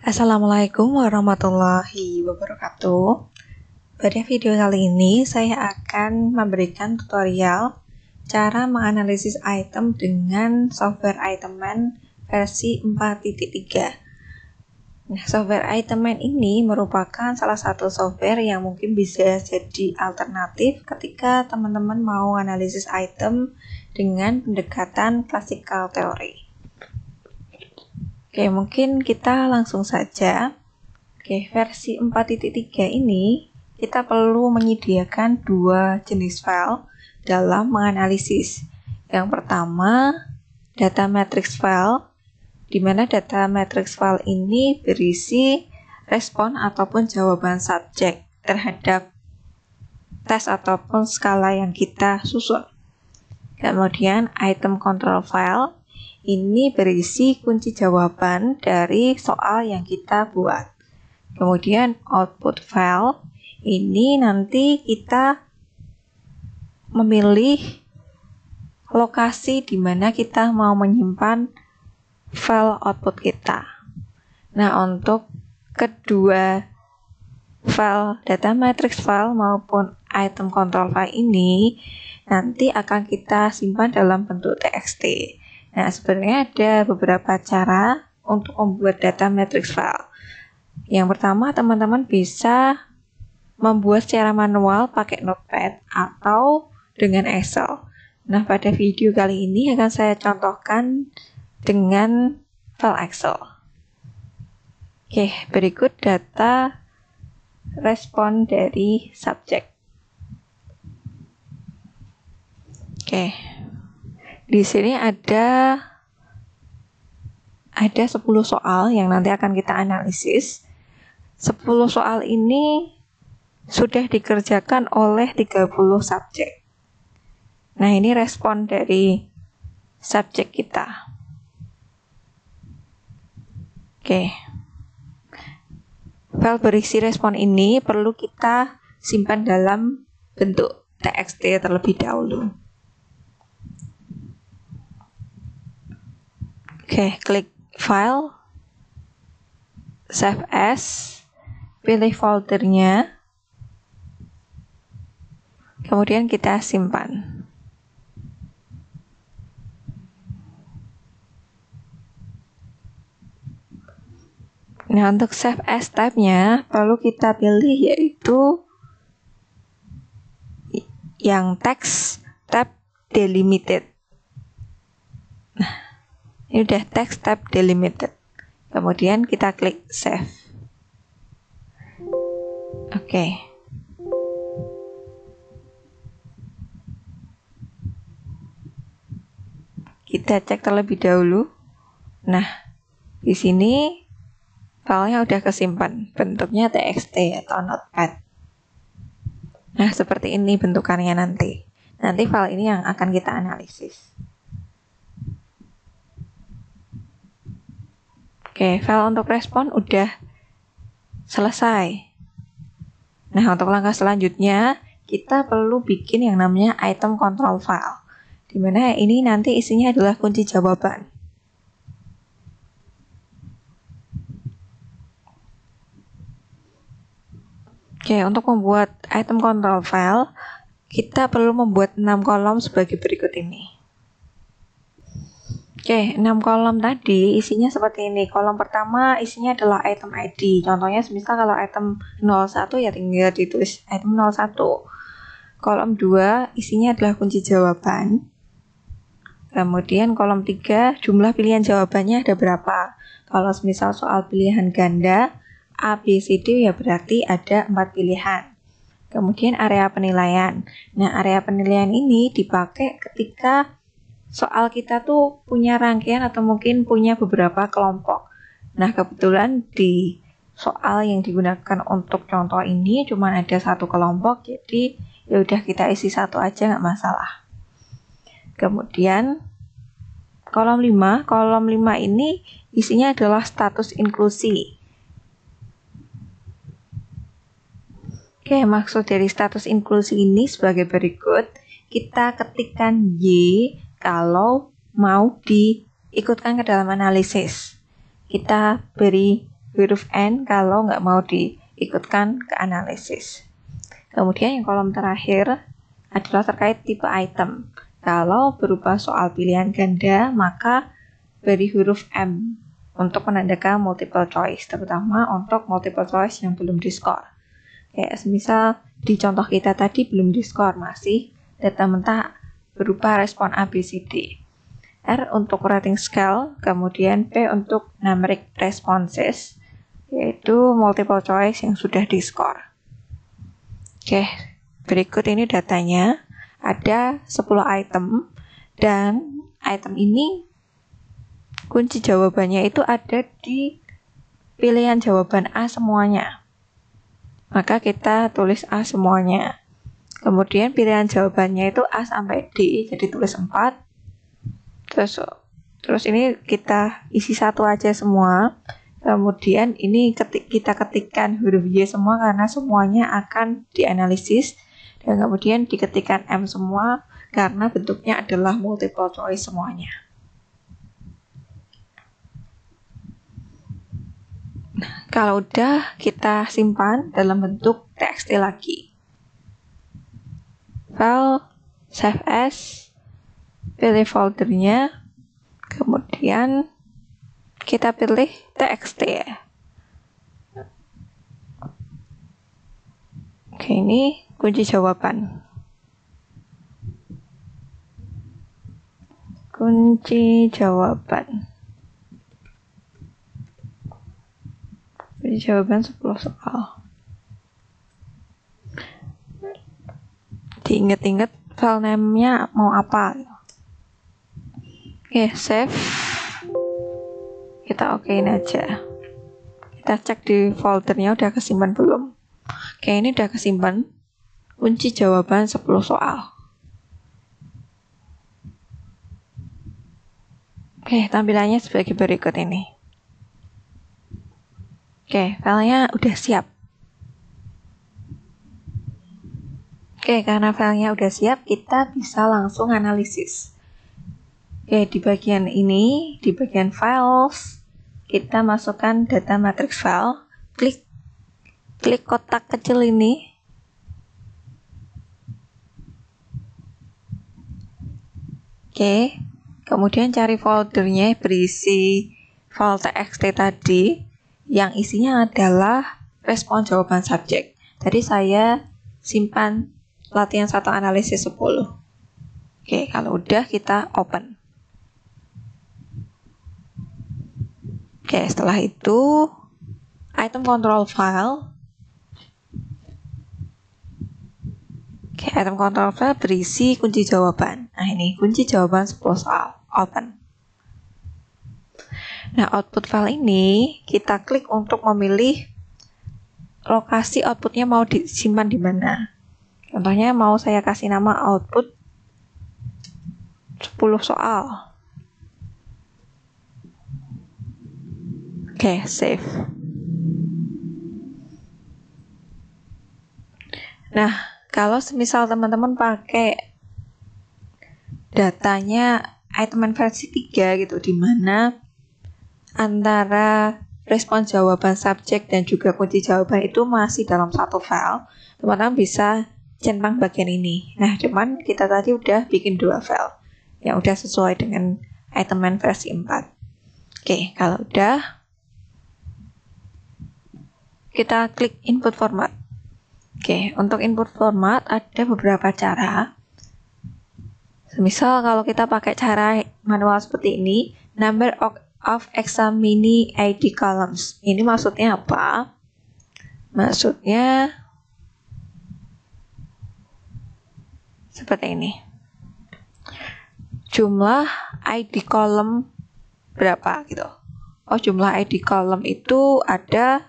Assalamualaikum warahmatullahi wabarakatuh. Pada video kali ini saya akan memberikan tutorial cara menganalisis item dengan software Itemman versi 4.3. Nah, software Itemman ini merupakan salah satu software yang mungkin bisa jadi alternatif ketika teman-teman mau analisis item dengan pendekatan classical theory. Oke, mungkin kita langsung saja. Oke, versi 4.3 ini kita perlu menyediakan dua jenis file dalam menganalisis. Yang pertama, data matrix file, di mana data matrix file ini berisi respon ataupun jawaban subjek terhadap tes ataupun skala yang kita susun. Kemudian item control file ini berisi kunci jawaban dari soal yang kita buat. Kemudian output file ini nanti kita memilih lokasi di mana kita mau menyimpan file output kita. Nah, untuk kedua file data matrix file maupun item control file ini nanti akan kita simpan dalam bentuk txt. Nah, sebenarnya ada beberapa cara untuk membuat data matrix file. Yang pertama, teman-teman bisa membuat secara manual pakai Notepad atau dengan Excel. Nah, pada video kali ini akan saya contohkan dengan file Excel. Oke, berikut data respon dari subjek. Oke. Di sini ada 10 soal yang nanti akan kita analisis. 10 soal ini sudah dikerjakan oleh 30 subjek. Nah, ini respon dari subjek kita. Oke. File berisi respon ini perlu kita simpan dalam bentuk txt terlebih dahulu. Oke, klik file, save as, pilih foldernya, kemudian kita simpan. Nah, untuk save as type-nya perlu kita pilih yaitu yang text tab delimited. Nah, ini udah text tab delimited. Kemudian kita klik save. Oke. Kita cek terlebih dahulu. Nah, di sini filenya udah kesimpan. Bentuknya txt atau notepad. Nah, seperti ini bentukannya nanti. Nanti file ini yang akan kita analisis. Oke, file untuk respon udah selesai. Nah, untuk langkah selanjutnya, kita perlu bikin yang namanya item control file. Dimana ini nanti isinya adalah kunci jawaban. Oke, untuk membuat item control file, kita perlu membuat 6 kolom sebagai berikut ini. Oke, 6 kolom tadi isinya seperti ini. Kolom pertama isinya adalah item ID. Contohnya misal kalau item 01 ya tinggal ditulis item 01. Kolom 2 isinya adalah kunci jawaban. Kemudian kolom 3 jumlah pilihan jawabannya ada berapa. Kalau misal soal pilihan ganda A, B, C, D ya berarti ada 4 pilihan. Kemudian area penilaian. Nah, area penilaian ini dipakai ketika soal kita tuh punya rangkaian atau mungkin punya beberapa kelompok. Nah, kebetulan di soal yang digunakan untuk contoh ini cuma ada satu kelompok, jadi ya udah kita isi satu aja nggak masalah. Kemudian kolom 5 ini isinya adalah status inklusi. Oke, maksud dari status inklusi ini sebagai berikut. Kita ketikkan Y kalau mau diikutkan ke dalam analisis. Kita beri B huruf N kalau nggak mau diikutkan ke analisis. Kemudian yang kolom terakhir adalah terkait tipe item. Kalau berupa soal pilihan ganda, maka beri huruf M untuk menandakan multiple choice, terutama untuk multiple choice yang belum diskor. Kayak semisal di contoh kita tadi belum diskor, masih data mentah berupa respon A, B, C, D. R untuk rating scale, kemudian P untuk numeric responses, yaitu multiple choice yang sudah diskor. Oke, berikut ini datanya. Ada 10 item, dan item ini kunci jawabannya itu ada di pilihan jawaban A semuanya. Maka kita tulis A semuanya. Kemudian pilihan jawabannya itu A sampai D, jadi tulis 4. Terus ini kita isi satu aja semua. Kemudian ini kita ketikkan huruf Y semua karena semuanya akan dianalisis. Dan kemudian diketikkan M semua karena bentuknya adalah multiple choice semuanya. Nah, kalau udah kita simpan dalam bentuk TXT lagi. File, save as, pilih foldernya, kemudian kita pilih TXT ya. Oke, ini kunci jawaban. Kunci jawaban. Kunci jawaban 10 soal. Diinget-inget file name-nya mau apa. Oke, save. Kita okein aja. Kita cek di foldernya udah kesimpan belum. Oke, ini udah kesimpan. Kunci jawaban 10 soal. Oke, tampilannya sebagai berikut ini. Oke, filenya udah siap. Oke, karena filenya udah siap, kita bisa langsung analisis. Oke, di bagian ini, di bagian files, kita masukkan data matrix file. Klik kotak kecil ini. Oke, kemudian cari foldernya berisi file txt tadi yang isinya adalah respon jawaban subjek. Tadi saya simpan latihan 1 analisis 10. Oke, kalau udah kita open. Oke, setelah itu item control file. Oke, item control file berisi kunci jawaban. Nah, ini kunci jawaban 10 soal. Open. Nah, output file ini kita klik untuk memilih lokasi outputnya mau disimpan di mana. Contohnya mau saya kasih nama output 10 soal. Oke, save. Nah, kalau semisal teman-teman pakai datanya item versi 3 gitu, di mana antara respon jawaban subjek dan juga kunci jawaban itu masih dalam satu file, teman-teman bisa centang bagian ini. Nah, cuman kita tadi udah bikin 2 file yang udah sesuai dengan item versi 4. Oke, kalau udah, kita klik input format. Oke, untuk input format ada beberapa cara. Semisal kalau kita pakai cara manual seperti ini, number of examine ID columns. Ini maksudnya apa? Maksudnya seperti ini. Jumlah ID column berapa gitu. Oh, jumlah ID column itu ada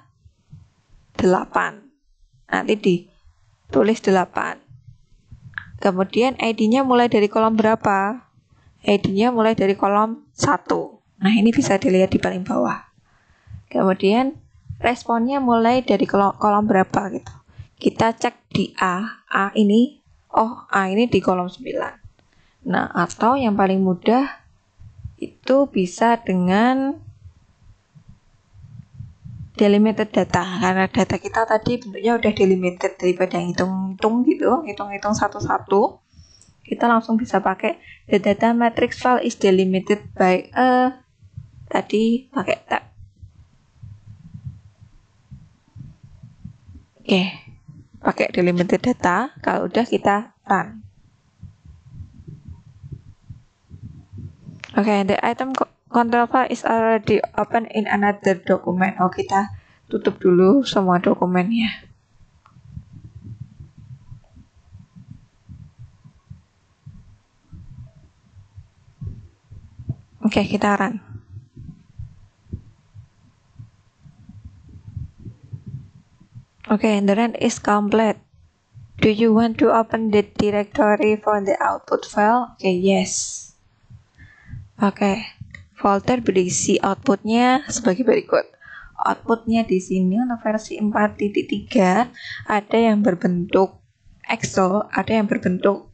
8. Nanti ditulis 8. Kemudian ID-nya mulai dari kolom berapa? ID-nya mulai dari kolom 1. Nah, ini bisa dilihat di paling bawah. Kemudian responnya mulai dari kolom berapa gitu. Kita cek di A. A ini di kolom 9. Nah, atau yang paling mudah itu bisa dengan delimited data, karena data kita tadi bentuknya udah delimited, daripada hitung-hitung gitu, hitung-hitung satu-satu, kita langsung bisa pakai the data matrix file is delimited by tadi pakai tab. Oke, pakai delimited data. Kalau udah kita run. Oke, the item control file is already open in another document. Oh, kita tutup dulu semua dokumennya. Oke, kita run. Okay, the run is complete. Do you want to open the directory for the output file? Okay, yes. Oke, folder berisi outputnya sebagai berikut. Outputnya di sini untuk versi 4.3 ada yang berbentuk Excel, ada yang berbentuk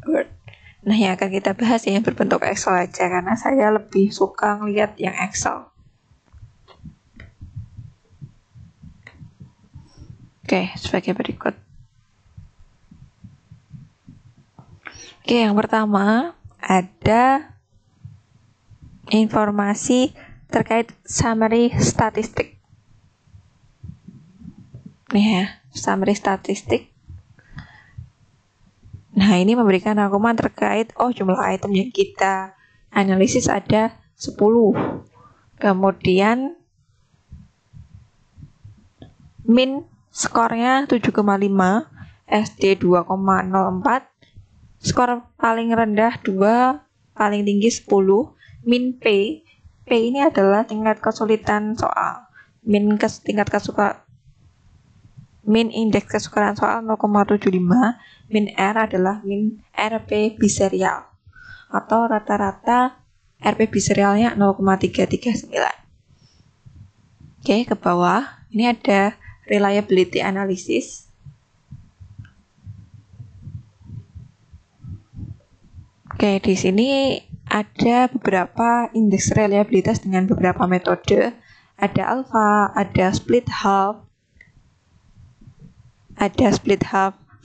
Word. Nah, yang akan kita bahas yang berbentuk Excel aja, karena saya lebih suka ngeliat yang Excel. Oke, sebagai berikut. Oke, yang pertama ada informasi terkait summary statistik. Nih ya, summary statistik. Nah, ini memberikan rangkuman terkait jumlah item yang kita analisis ada 10. Kemudian min skornya 7,5, SD 2,04, skor paling rendah 2, paling tinggi 10, min P. P ini adalah tingkat kesulitan soal. Min indeks kesukaran soal 0,75, min R adalah min RP biserial atau rata-rata RP biserialnya 0,339. Oke, ke bawah ini ada reliability analysis. Oke, di sini ada beberapa indeks reliabilitas dengan beberapa metode. Ada alpha, ada split half,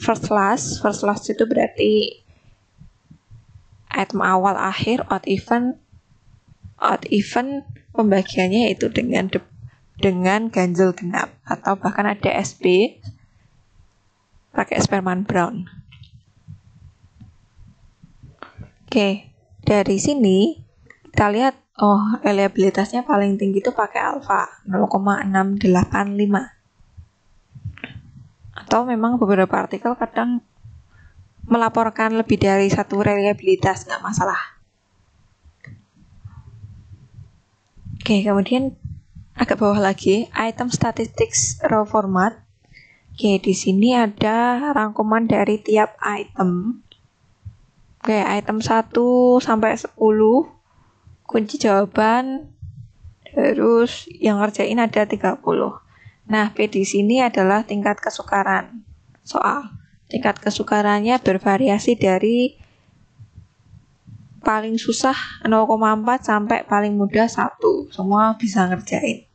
first last. First last itu berarti item awal akhir, odd even pembagiannya itu dengan ganjil genap, atau bahkan ada SB pakai Spearman Brown. Oke, dari sini kita lihat reliabilitasnya paling tinggi itu pakai alpha 0,685. Atau memang beberapa artikel kadang melaporkan lebih dari satu reliabilitas, nggak masalah. Oke, kemudian agak bawah lagi, item statistics raw format. Oke, di sini ada rangkuman dari tiap item. Oke, item 1 sampai 10, kunci jawaban, terus yang ngerjain ada 30. Nah, P di sini adalah tingkat kesukaran soal. Tingkat kesukarannya bervariasi dari paling susah 0,4 sampai paling mudah 1. Semua bisa ngerjain.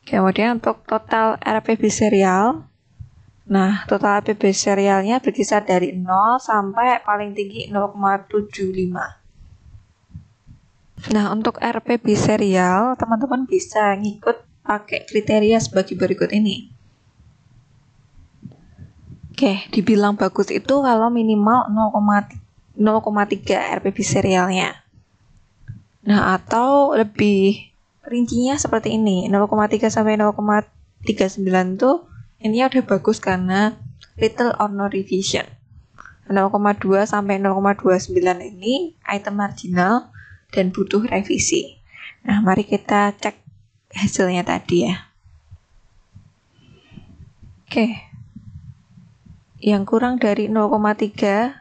Kemudian untuk total RPB serial, nah total RPB serialnya berkisar dari 0 sampai paling tinggi 0,75. Nah, untuk RPB serial, teman-teman bisa ngikut pakai kriteria sebagai berikut ini. Oke, dibilang bagus itu kalau minimal 0,3 RPB serialnya. Nah, atau lebih rincinya seperti ini, 0,3 sampai 0,39 tuh ini udah bagus karena little or no revision. 0,2 sampai 0,29 ini item marginal dan butuh revisi. Nah, mari kita cek hasilnya tadi ya. Oke. Yang kurang dari 0,3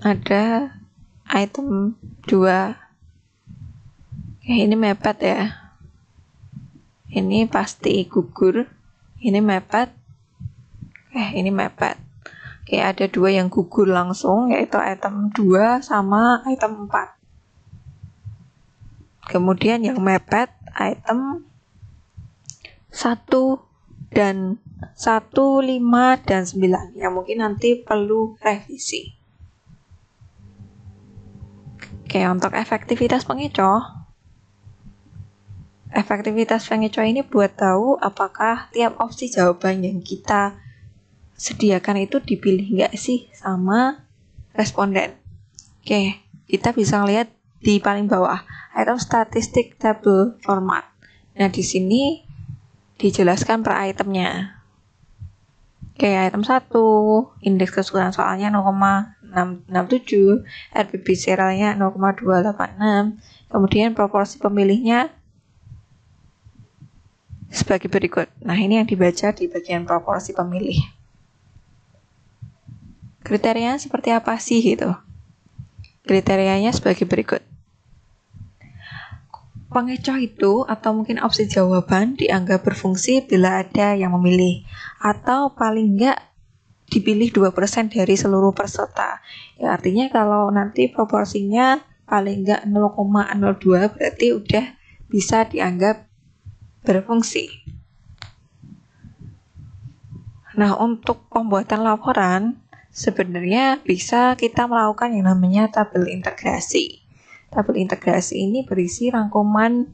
ada item 2. Oke, ini mepet ya. Ini pasti gugur. Ini mepet. Ini mepet. Oke, ada 2 yang gugur langsung, yaitu item 2 sama item 4. Kemudian yang mepet item 1 dan 1, 5, dan 9 yang mungkin nanti perlu revisi. Oke, untuk efektivitas pengecoh. Efektivitas pengecoh ini buat tahu apakah tiap opsi jawaban yang kita sediakan itu dipilih nggak sih sama responden. Oke, kita bisa lihat di paling bawah, item statistik table format. Nah, di sini dijelaskan per itemnya. Oke, item 1, indeks kesulitan soalnya 0,667, RPB serialnya 0,286, kemudian proporsi pemilihnya sebagai berikut. Nah, ini yang dibaca di bagian proporsi pemilih. Kriterianya seperti apa sih gitu? Kriterianya sebagai berikut. Pengecoh itu atau mungkin opsi jawaban dianggap berfungsi bila ada yang memilih atau paling enggak dipilih 2% dari seluruh peserta. Ya, artinya kalau nanti proporsinya paling enggak 0,02 berarti udah bisa dianggap berfungsi. Nah, untuk pembuatan laporan sebenarnya bisa kita melakukan yang namanya tabel integrasi. Tabel integrasi ini berisi rangkuman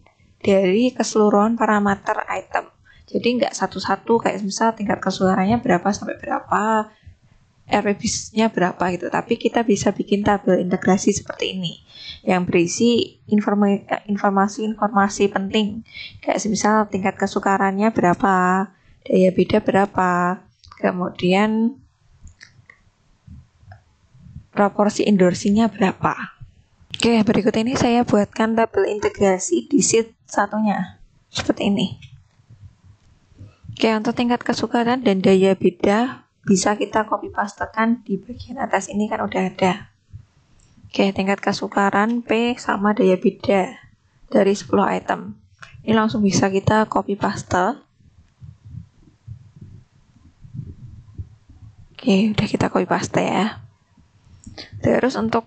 dari keseluruhan parameter item. Jadi nggak satu-satu kayak misal tingkat kesulitannya berapa sampai berapa, RPB-nya berapa gitu. Tapi kita bisa bikin tabel integrasi seperti ini yang berisi informasi-informasi penting. Kayak misal tingkat kesukarannya berapa, daya beda berapa, kemudian proporsi endorsinya berapa. Oke, berikut ini saya buatkan tabel integrasi di sheet satunya. Seperti ini. Oke, untuk tingkat kesukaran dan daya beda bisa kita copy pastekan di bagian atas ini kan udah ada. Oke, tingkat kesukaran P sama daya beda dari 10 item. Ini langsung bisa kita copy paste. Oke, udah kita copy paste ya. Terus untuk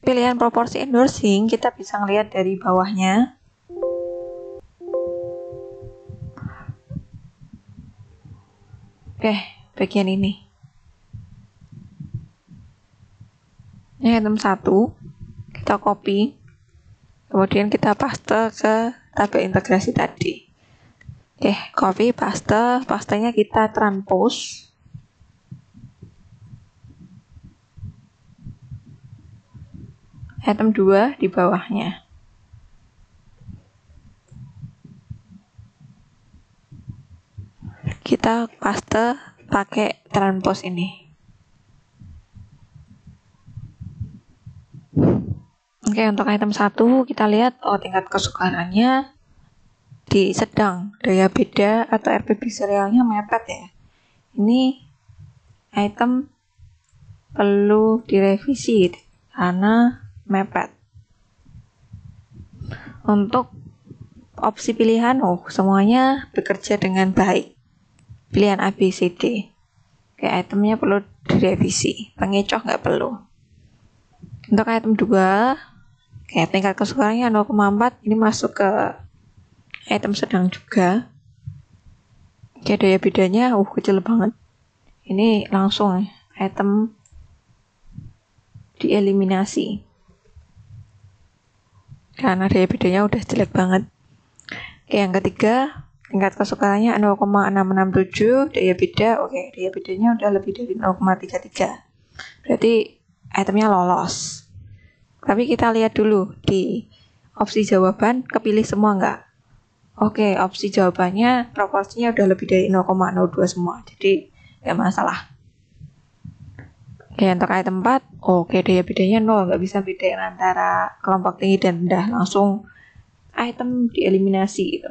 pilihan proporsi endorsing kita bisa ngelihat dari bawahnya. Oke, bagian ini. Ini item 1, kita copy, kemudian kita paste ke tabel integrasi tadi. Oke, copy, paste, pastenya kita transpose. Item 2 di bawahnya. Kita paste pakai transpose ini. Oke, untuk item 1 kita lihat tingkat kesukarannya di sedang, daya beda atau RPB serialnya mepet ya. Ini item perlu direvisi karena mepet. Untuk opsi pilihan, semuanya bekerja dengan baik. Pilihan A, B, C, D. Oke, itemnya perlu direvisi. Pengecoh nggak perlu. Untuk item 2, tingkat kesukarannya 0,4. Ini masuk ke item sedang juga. Oke, daya bedanya kecil banget. Ini langsung item dieliminasi. Karena daya bedanya udah jelek banget. Oke, yang ketiga, tingkat kesukarannya 0,667, daya beda, daya bedanya udah lebih dari 0,33. Berarti itemnya lolos. Tapi kita lihat dulu di opsi jawaban kepilih semua nggak? Oke, opsi jawabannya proporsinya udah lebih dari 0,02 semua. Jadi nggak masalah. Oke, untuk item 4, daya bedanya 0, nggak bisa bedain antara kelompok tinggi dan rendah, langsung item dieliminasi gitu.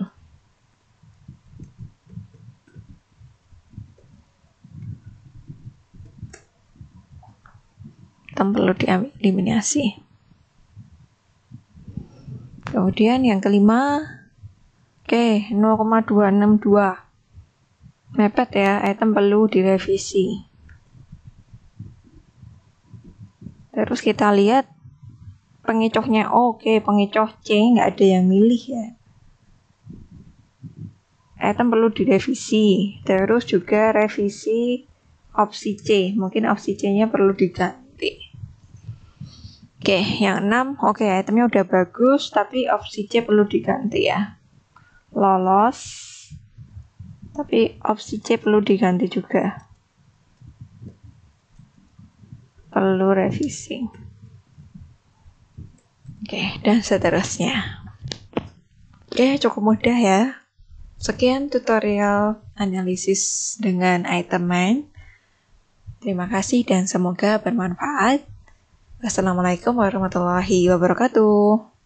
Item perlu dieliminasi. Kemudian yang kelima, 0,262. Mepet ya, item perlu direvisi. Terus kita lihat pengecohnya, oke, pengecoh C nggak ada yang milih ya. Item perlu direvisi. Terus juga revisi opsi C, mungkin opsi C-nya perlu diganti. Oke, yang 6, oke, itemnya udah bagus, tapi opsi C perlu diganti ya. Lolos, tapi opsi C perlu diganti juga. Perlu revisi. Oke, dan seterusnya. Oke, cukup mudah ya. Sekian tutorial analisis dengan item main. Terima kasih dan semoga bermanfaat. Wassalamualaikum warahmatullahi wabarakatuh.